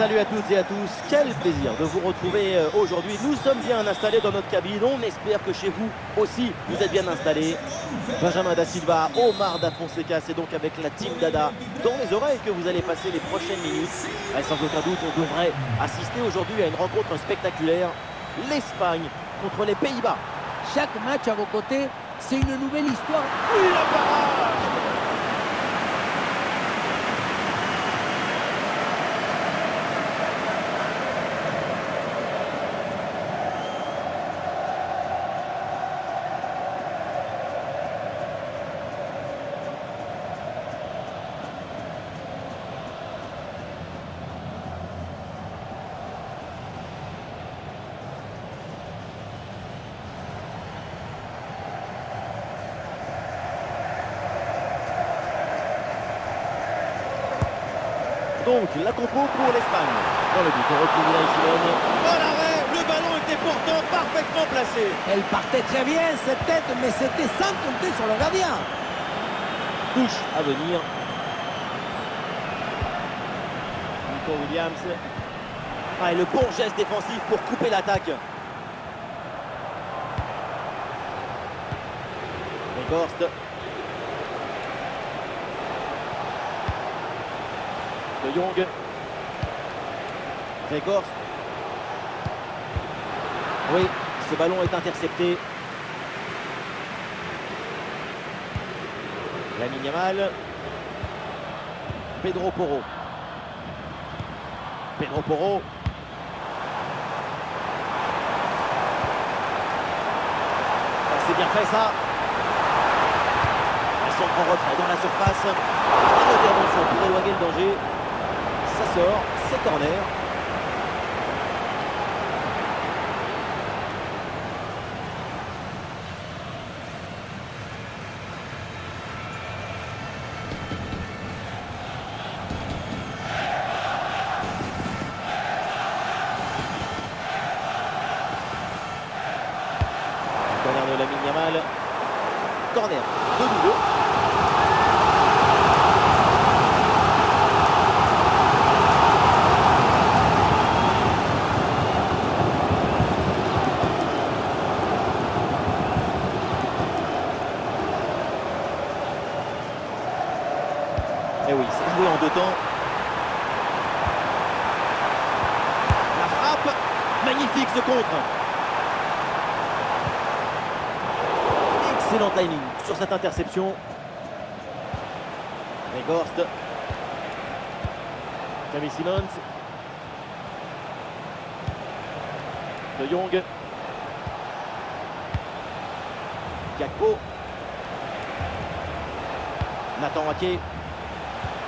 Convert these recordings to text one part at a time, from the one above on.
Salut à toutes et à tous, quel plaisir de vous retrouver aujourd'hui. Nous sommes bien installés dans notre cabine, on espère que chez vous aussi vous êtes bien installés. Benjamin Da Silva, Omar Da Fonseca, c'est donc avec la team Dada dans les oreilles que vous allez passer les prochaines minutes. Sans aucun doute, on devrait assister aujourd'hui à une rencontre spectaculaire. L'Espagne contre les Pays-Bas. Chaque match à vos côtés, c'est une nouvelle histoire. Oui, la parade! Donc la compo pour l'Espagne. Dans le but, on retrouve Unai Simon. Oh l'arrêt, le ballon était pourtant parfaitement placé. Elle partait très bien, cette tête, mais c'était sans compter sur le gardien. Touche à venir. Nico Williams. Ah, et le bon geste défensif pour couper l'attaque. Weghorst. De Jong. Weghorst. Oui, ce ballon est intercepté. Lamine Yamal. Pedro Porro. Pedro Porro. C'est bien fait ça. Ils sont en retrait dans la surface. Une intervention pour éloigner le danger. Ça sort, c'est corner. Corner de Lamine Yamal. Corner de nouveau. Et oui, c'est joué en deux temps. La frappe, magnifique ce contre. Excellent timing sur cette interception. Weghorst. Xavi Simons. De Jong. Gakpo. Nathan Ake.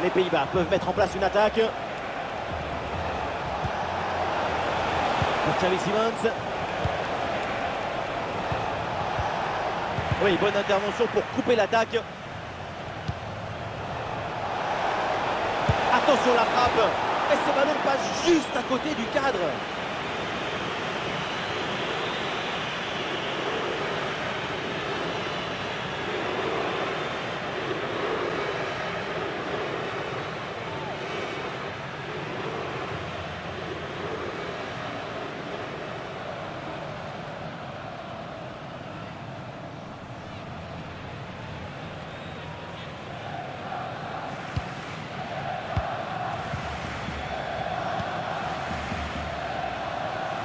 Les Pays-Bas peuvent mettre en place une attaque. Pour Xavi Simons. Oui, bonne intervention pour couper l'attaque. Attention la frappe. Et ce ballon passe juste à côté du cadre.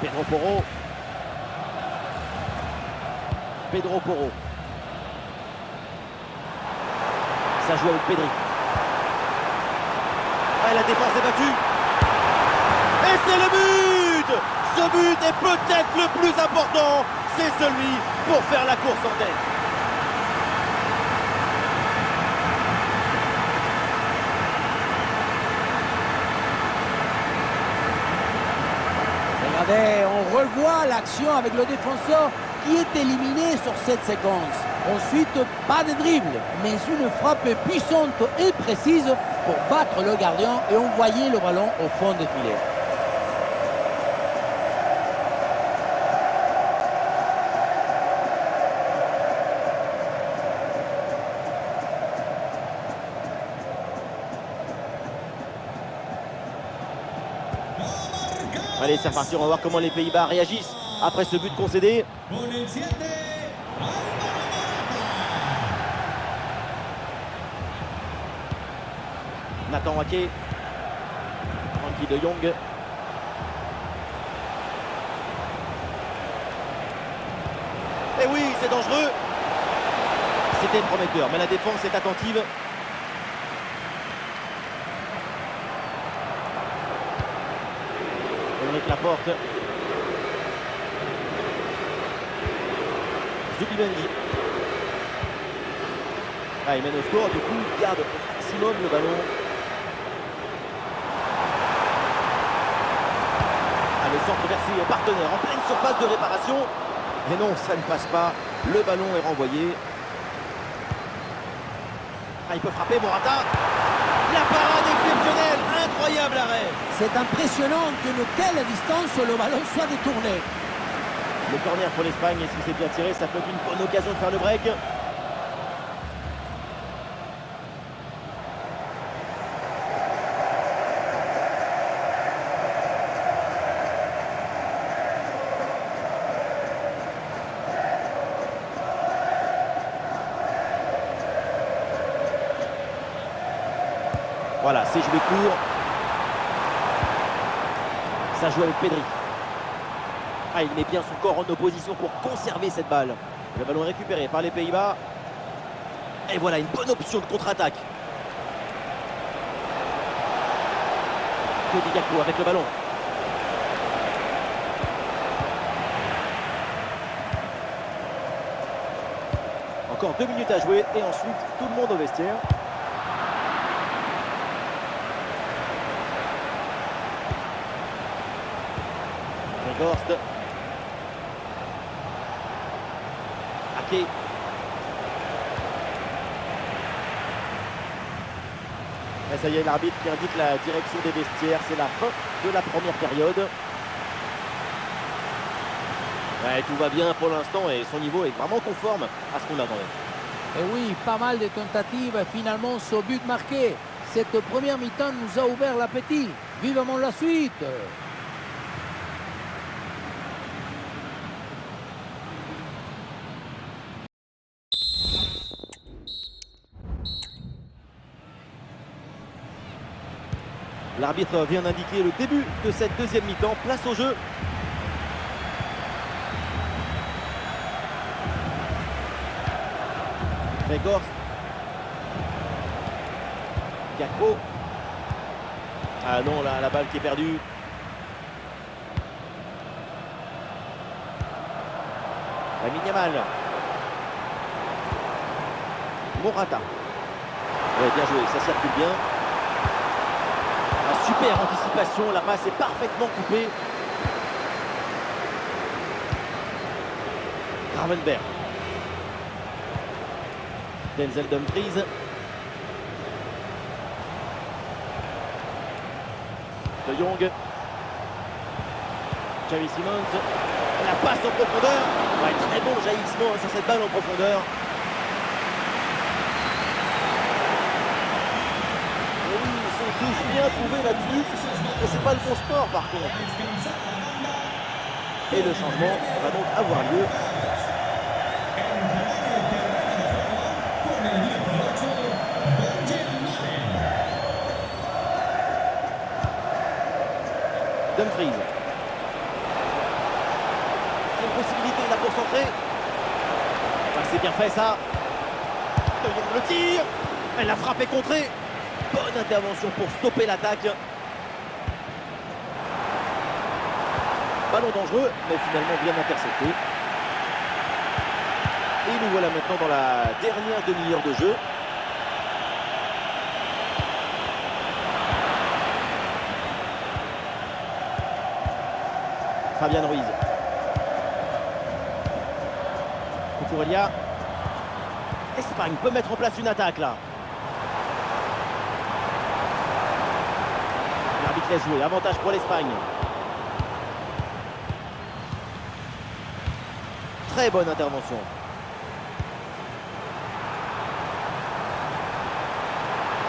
Pedro Porro. Pedro Porro. Ça joue avec Pedri. Ah, la défense est battue. Et c'est le but! Ce but est peut-être le plus important. C'est celui pour faire la course en tête. Regardez, on revoit l'action avec le défenseur qui est éliminé sur cette séquence. Ensuite, pas de dribble, mais une frappe puissante et précise pour battre le gardien et envoyer le ballon au fond des filets. Allez, c'est reparti, on va voir comment les Pays-Bas réagissent après ce but concédé. Nathan Waké, Frankie de Jong. Et oui, c'est dangereux. C'était prometteur, mais la défense est attentive. Henrik Laporte. Zubimendi. Ah, il mène au score, du coup, il garde au maximum le ballon. Ah, le centre versé au partenaire en pleine surface de réparation. Mais non, ça ne passe pas. Le ballon est renvoyé. Ah, il peut frapper, Morata. La parade exceptionnelle, incroyable arrêt. C'est impressionnant que de quelle distance le ballon soit détourné. Le corner pour l'Espagne, et si c'est bien tiré, ça peut être une bonne occasion de faire le break. Voilà, c'est joué court. Ça joue avec Pedri. Ah, il met bien son corps en opposition pour conserver cette balle. Le ballon est récupéré par les Pays-Bas. Et voilà, une bonne option de contre-attaque. Cody Gakpo avec le ballon. Encore 2 minutes à jouer et ensuite tout le monde au vestiaire. Gorst. Ake. Et ça y est, l'arbitre qui indique la direction des vestiaires. C'est la fin de la première période. Ouais, tout va bien pour l'instant et son niveau est vraiment conforme à ce qu'on attendait. Et oui, pas mal de tentatives, finalement ce but marqué. Cette première mi-temps nous a ouvert l'appétit. Vivement la suite. L'arbitre vient d'indiquer le début de cette deuxième mi-temps. Place au jeu. Gorst. Gakpo. Ah non, là, la balle qui est perdue. Lamine Yamal. Morata. Ouais, bien joué, ça circule bien. Super anticipation, la passe est parfaitement coupée. Gravenberch. Denzel Dumfries. De Jong. Xavi Simons. La passe en profondeur. Ouais, très bon jaillissement sur cette balle en profondeur. Touche bien trouvé là-dessus, mais c'est pas le bon sport par contre. Et le changement va donc avoir lieu. Dumfries. Une possibilité là pour centrer. Ah, c'est bien fait ça. Le tir. Elle la frappe est contrée. Bonne intervention pour stopper l'attaque. Ballon dangereux, mais finalement bien intercepté. Et nous voilà maintenant dans la dernière demi-heure de jeu. Fabian Ruiz. Cucurella. Espagne peut mettre en place une attaque là. L'arbitre laisse jouer, avantage pour l'Espagne. Très bonne intervention.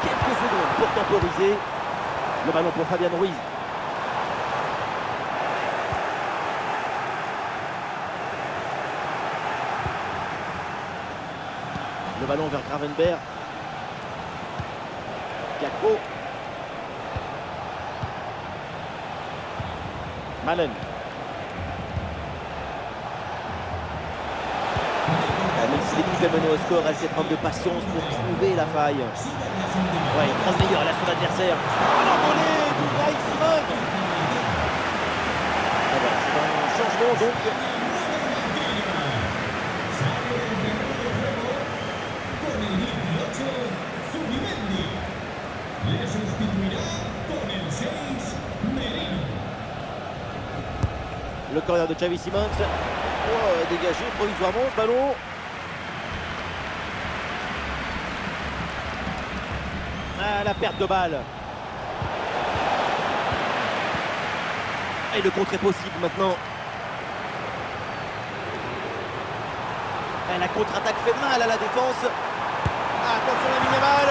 Quelques secondes pour temporiser. Le ballon pour Fabian Ruiz. ballon vers Gravenberg. Gakpo. Malen. Même si l'équipe est menée au score, elle sait prendre de patience pour trouver la faille. Ouais, il prend le meilleur là sur l'adversaire. Oh, l'envolée d'Unai Simon. Et voilà, c'est un changement donc. Le corner de Xavi Simons. Oh, dégagé provisoirement ce ballon. Ah, la perte de balle. Et le contre est possible maintenant. Et la contre-attaque fait mal à la défense. Ah, attention la Yamal.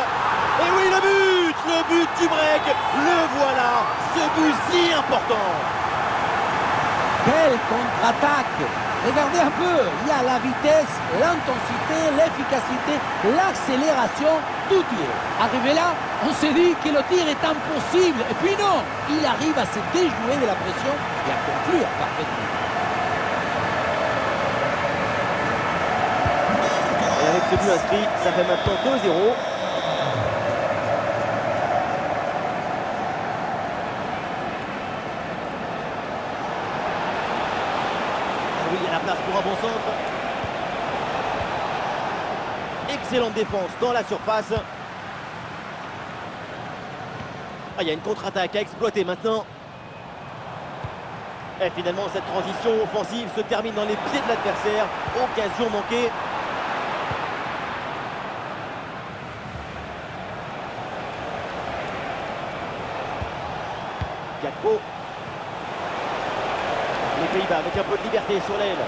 Et oui, le but du break. Le voilà, ce but si important. Quelle contre-attaque! Regardez un peu, il y a la vitesse, l'intensité, l'efficacité, l'accélération, tout y est. Arrivé là, on s'est dit que le tir est impossible. Et puis non, il arrive à se déjouer de la pression et à conclure parfaitement. Et avec ce but inscrit, ça fait maintenant 2-0. Oui, il y a la place pour un bon centre. Excellente défense dans la surface. Ah, il y a une contre-attaque à exploiter maintenant. Et finalement, cette transition offensive se termine dans les pieds de l'adversaire. Occasion manquée. Gakpo. Les Pays-Bas avec un peu de liberté sur l'aile.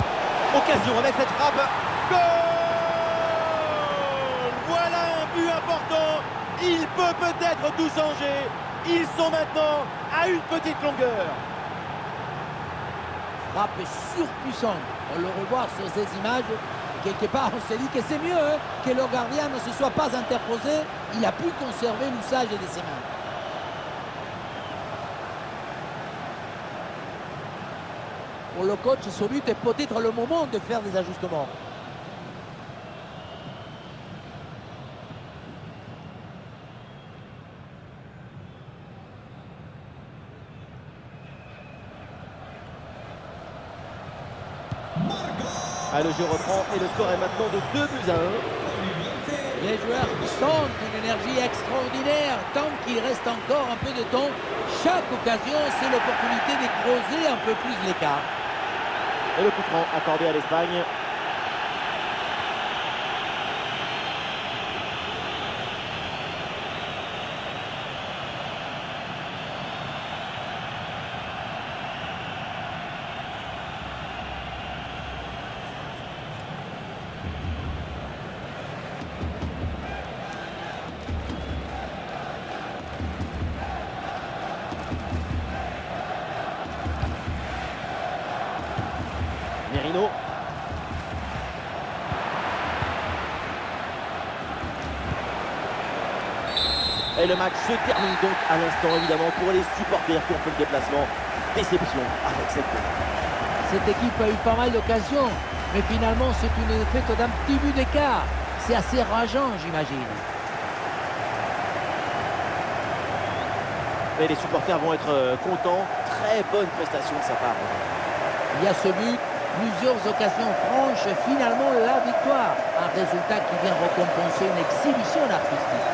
Occasion avec cette frappe. Goal! Voilà un but important. Il peut peut-être tout changer. Ils sont maintenant à une petite longueur. Frappe surpuissante. On le revoit sur ces images. Quelque part, on se dit que c'est mieux que le gardien ne se soit pas interposé. Il a pu conserver l'usage de ses mains. Pour le coach, ce but est peut-être le moment de faire des ajustements. Ah, le jeu reprend et le score est maintenant de 2-1. Les joueurs sentent une énergie extraordinaire tant qu'il reste encore un peu de temps. Chaque occasion, c'est l'opportunité de creuser un peu plus l'écart. Et le coup franc accordé à l'Espagne. Merino. Et le match se termine donc à l'instant, évidemment, pour les supporters qui ont fait le déplacement. Déception avec cette défaite. Cette équipe a eu pas mal d'occasions, mais finalement c'est une défaite d'un petit but d'écart. C'est assez rageant, j'imagine. Et les supporters vont être contents. Très bonne prestation de sa part. Il y a ce but, plusieurs occasions franches, et finalement la victoire. Un résultat qui vient récompenser une exhibition artistique.